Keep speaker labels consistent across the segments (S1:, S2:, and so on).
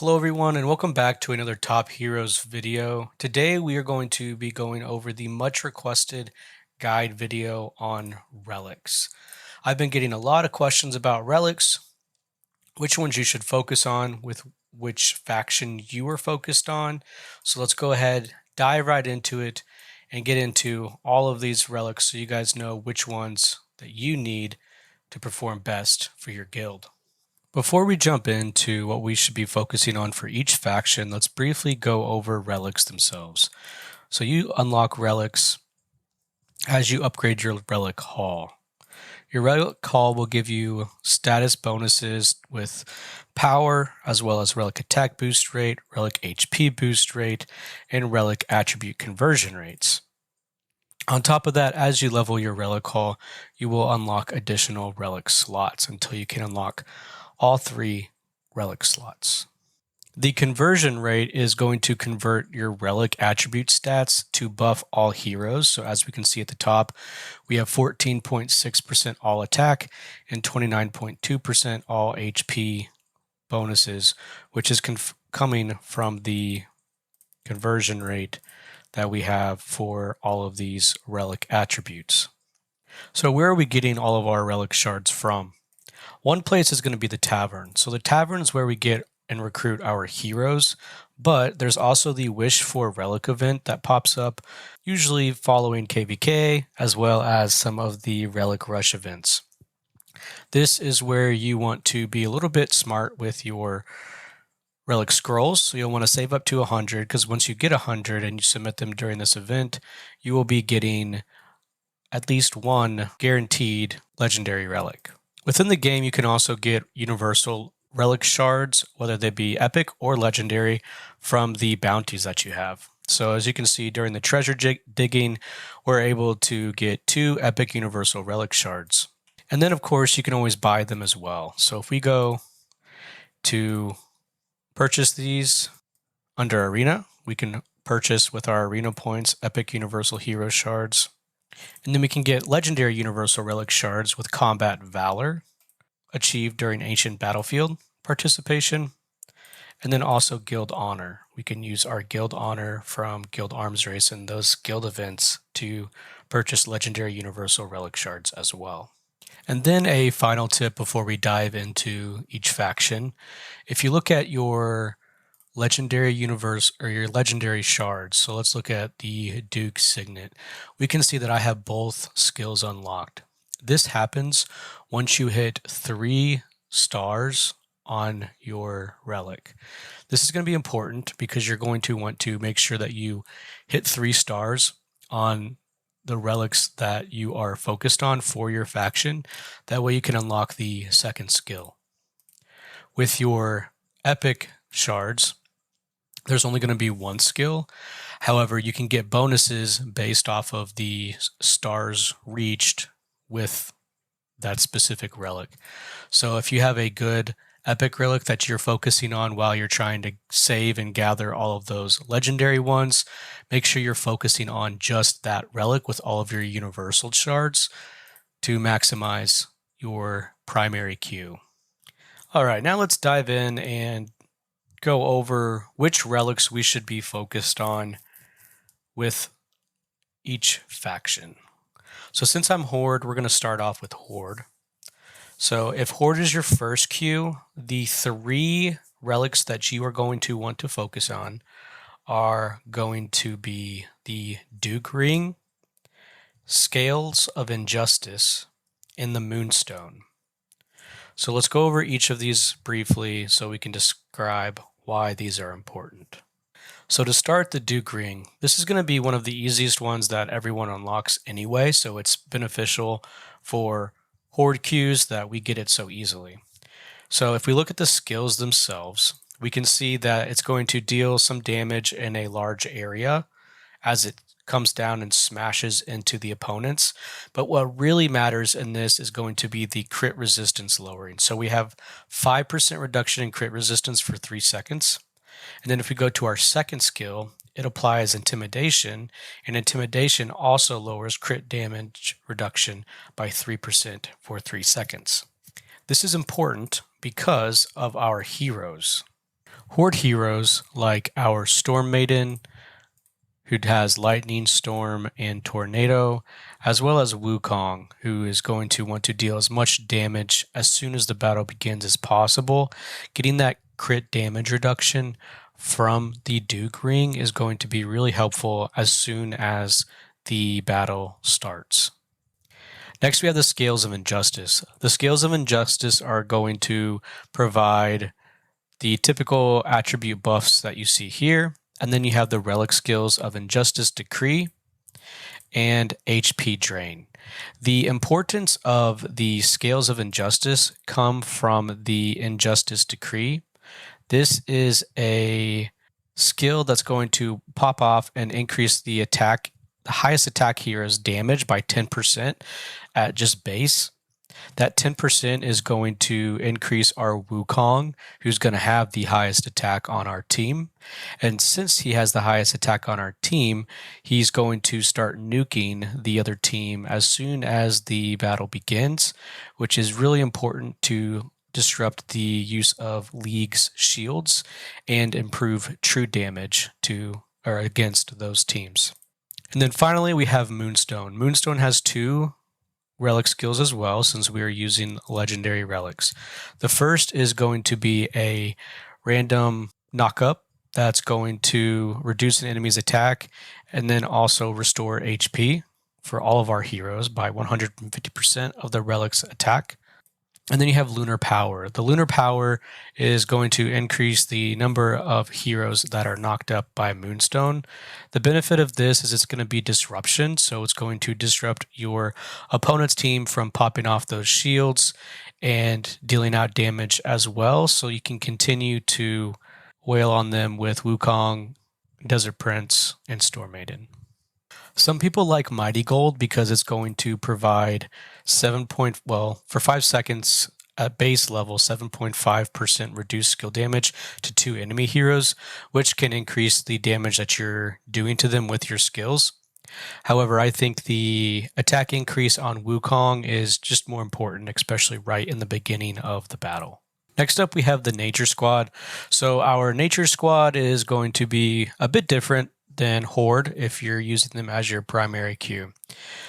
S1: Hello everyone and welcome back to another Top Heroes video. Today we are going to be going over the much requested guide video on relics. I've been getting a lot of questions about relics, which ones you should focus on, with which faction you are focused on. So let's go ahead, dive right into it and get into all of these relics so you guys know which ones that you need to perform best for your guild. Before we jump into what we should be focusing on for each faction, let's briefly go over relics themselves. So you unlock relics as you upgrade your relic hall. Your relic hall will give you status bonuses with power, as well as relic attack boost rate, relic HP boost rate, and relic attribute conversion rates. On top of that, as you level your relic hall, you will unlock additional relic slots until you can unlock all 3 relic slots. The conversion rate is going to convert your relic attribute stats to buff all heroes. So as we can see at the top, we have 14.6% all attack and 29.2% all HP bonuses, which is coming from the conversion rate that we have for all of these relic attributes. So where are we getting all of our relic shards from? One place is going to be the tavern. So the tavern is where we get and recruit our heroes, but there's also the Wish for Relic event that pops up, usually following KVK, as well as some of the Relic Rush events. This is where you want to be a little bit smart with your relic scrolls. So you'll want to save up to 100, because once you get 100 and you submit them during this event, you will be getting at least one guaranteed legendary relic. Within the game, you can also get universal relic shards, whether they be epic or legendary, from the bounties that you have. So as you can see, during the treasure digging, we're able to get 2 epic universal relic shards. And then, of course, you can always buy them as well. So if we go to purchase these under Arena, we can purchase with our Arena points epic universal hero shards. And then we can get legendary universal relic shards with combat valor, achieved during ancient battlefield participation, and then also guild honor. We can use our guild honor from guild arms race and those guild events to purchase legendary universal relic shards as well. And then a final tip before we dive into each faction. If you look at your legendary universe or your legendary shards, so let's look at the Duke Signet, we can see that I have both skills unlocked. This happens once you hit 3 stars on your relic. This is going to be important because you're going to want to make sure that you hit 3 stars on the relics that you are focused on for your faction. That way you can unlock the second skill. With your epic shards, there's only going to be 1 skill. However, you can get bonuses based off of the stars reached with that specific relic. So if you have a good epic relic that you're focusing on while you're trying to save and gather all of those legendary ones, make sure you're focusing on just that relic with all of your universal shards to maximize your primary queue. All right, now let's dive in and go over which relics we should be focused on with each faction. So since I'm Horde, we're going to start off with Horde. So if Horde is your first queue, the 3 relics that you are going to want to focus on are going to be the Duke Ring, Scales of Injustice, and the Moonstone. So let's go over each of these briefly so we can describe why these are important. So to start, the Duke Ring. This is going to be one of the easiest ones that everyone unlocks anyway, so it's beneficial for Horde queues that we get it so easily. So if we look at the skills themselves, we can see that it's going to deal some damage in a large area as it comes down and smashes into the opponents. But what really matters in this is going to be the crit resistance lowering. So we have 5% reduction in crit resistance for 3 seconds. And then if we go to our second skill, it applies Intimidation, and Intimidation also lowers crit damage reduction by 3% for 3 seconds. This is important because of our heroes. Horde heroes like our Storm Maiden, who has Lightning, Storm, and Tornado, as well as Wukong, who is going to want to deal as much damage as soon as the battle begins as possible. Getting that crit damage reduction from the Duke Ring is going to be really helpful as soon as the battle starts. Next, we have the Scales of Injustice. The Scales of Injustice are going to provide the typical attribute buffs that you see here. And then you have the relic skills of Injustice Decree and HP Drain. The importance of the Scales of Injustice come from the Injustice Decree. This is a skill that's going to pop off and increase the highest attack hero's damage by 10% at just base. That 10% is going to increase our Wukong, who's going to have the highest attack on our team. And since he has the highest attack on our team, he's going to start nuking the other team as soon as the battle begins, which is really important to disrupt the use of League's shields and improve true damage against those teams. And then finally, we have Moonstone. Moonstone has 2 relic skills as well, since we are using legendary relics. The first is going to be a random knock-up that's going to reduce an enemy's attack and then also restore HP for all of our heroes by 150% of the relic's attack. And then you have Lunar Power. The Lunar Power is going to increase the number of heroes that are knocked up by Moonstone. The benefit of this is it's going to be disruption, so it's going to disrupt your opponent's team from popping off those shields and dealing out damage as well, so you can continue to wail on them with Wukong, Desert Prince, and Storm Maiden. Some people like Mighty Gold because it's going to provide for 5 seconds at base level, 7.5% reduced skill damage to 2 enemy heroes, which can increase the damage that you're doing to them with your skills. However, I think the attack increase on Wukong is just more important, especially right in the beginning of the battle. Next up, we have the Nature Squad. So our Nature Squad is going to be a bit different than Horde if you're using them as your primary queue.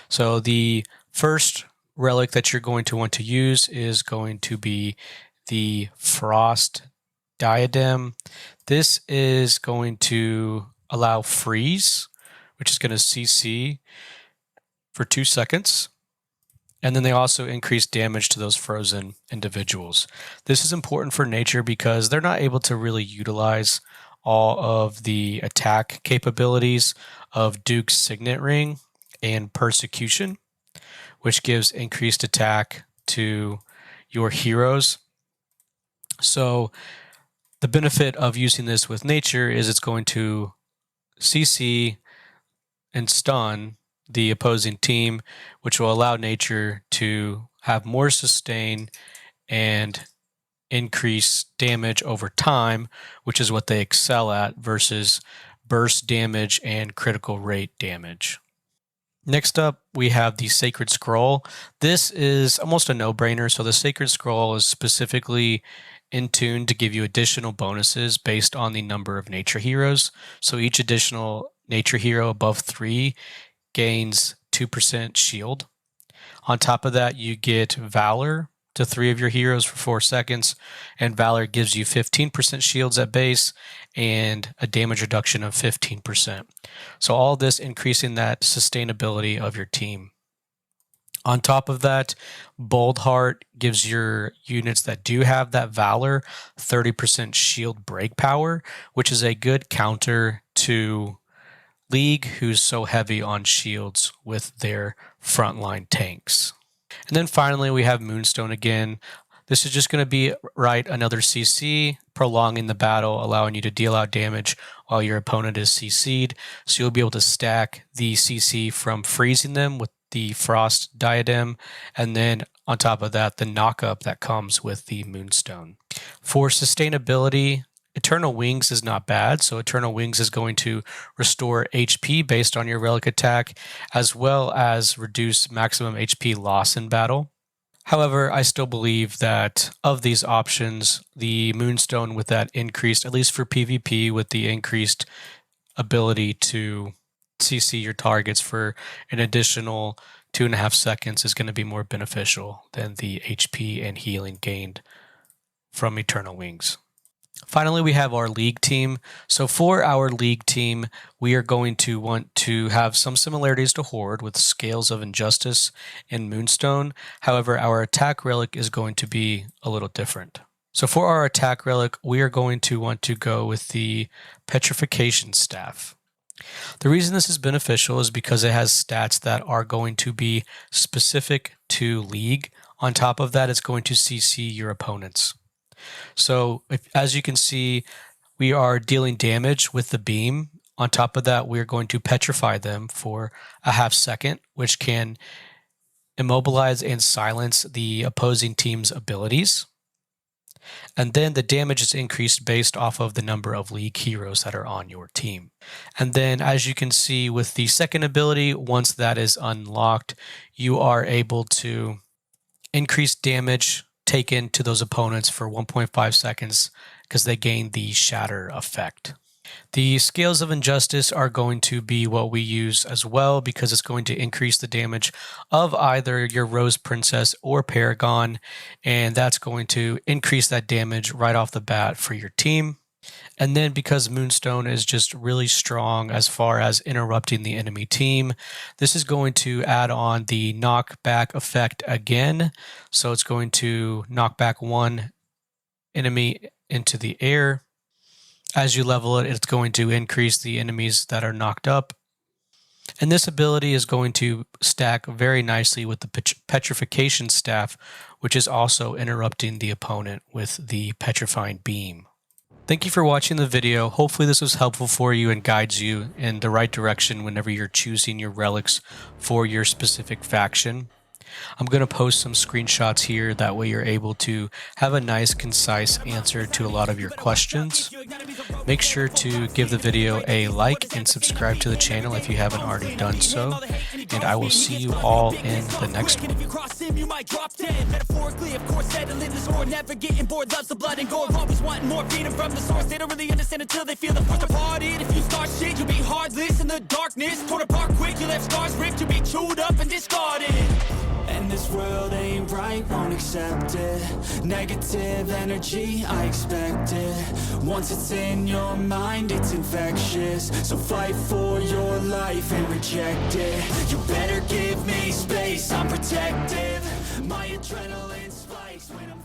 S1: So the first relic that you're going to want to use is going to be the Frost Diadem. This is going to allow freeze, which is going to CC for 2 seconds. And then they also increase damage to those frozen individuals. This is important for nature because they're not able to really utilize all of the attack capabilities of Duke's Signet Ring and Persecution, which gives increased attack to your heroes. So the benefit of using this with nature is it's going to CC and stun the opposing team, which will allow nature to have more sustain and increase damage over time, which is what they excel at, versus burst damage and critical rate damage. Next up, we have the Sacred Scroll. This is almost a no-brainer. So the Sacred Scroll is specifically in tune to give you additional bonuses based on the number of nature heroes. So each additional nature hero above 3 gains 2% shield. On top of that, you get Valor to 3 of your heroes for 4 seconds, and Valor gives you 15% shields at base and a damage reduction of 15%. So all this increasing that sustainability of your team. On top of that, Bold Heart gives your units that do have that Valor 30% shield break power, which is a good counter to League, who's so heavy on shields with their frontline tanks. And then finally, we have Moonstone again. This is just going to be another CC, prolonging the battle, allowing you to deal out damage while your opponent is CC'd. So you'll be able to stack the CC from freezing them with the Frost Diadem, and then on top of that, the knock-up that comes with the Moonstone. For sustainability, Eternal Wings is not bad. So Eternal Wings is going to restore HP based on your relic attack, as well as reduce maximum HP loss in battle. However, I still believe that of these options, the Moonstone with that increased, at least for PvP, with the increased ability to CC your targets for an additional 2.5 seconds is going to be more beneficial than the HP and healing gained from Eternal Wings. Finally, we have our league team. So for our league team, we are going to want to have some similarities to Horde with Scales of Injustice and Moonstone. However, our attack relic is going to be a little different. So for our attack relic, we are going to want to go with the Petrification Staff. The reason this is beneficial is because it has stats that are going to be specific to League. On top of that, it's going to CC your opponents. So as you can see, we are dealing damage with the beam. On top of that, we're going to petrify them for a half second, which can immobilize and silence the opposing team's abilities. And then the damage is increased based off of the number of league heroes that are on your team. And then as you can see with the second ability, once that is unlocked, you are able to increase damage taken to those opponents for 1.5 seconds because they gain the shatter effect. The Scales of Injustice are going to be what we use as well because it's going to increase the damage of either your Rose Princess or Paragon, and that's going to increase that damage right off the bat for your team. And then because Moonstone is just really strong as far as interrupting the enemy team, this is going to add on the knockback effect again. So it's going to knock back one enemy into the air. As you level it, it's going to increase the enemies that are knocked up. And this ability is going to stack very nicely with the Petrification Staff, which is also interrupting the opponent with the Petrifying Beam. Thank you for watching the video. Hopefully this was helpful for you and guides you in the right direction whenever you're choosing your relics for your specific faction. I'm going to post some screenshots here, that way you're able to have a nice, concise answer to a lot of your questions. Make sure to give the video a like and subscribe to the channel if you haven't already done so, and I will see you all in the next one.
S2: Metaphorically, of course, settling the score, never getting bored, loves the blood and gore, always wanting more freedom from the source. They don't really understand until they feel the force apart. If you start shit, you'll be heartless in the darkness, torn apart quick, you left scars ripped, you'll be chewed up and discarded. And this world ain't right, won't accept it. Negative energy, I expect it. Once it's in your mind, it's infectious. So fight for your life and reject it. You better give me space, I'm protective. My adrenaline spikes when I'm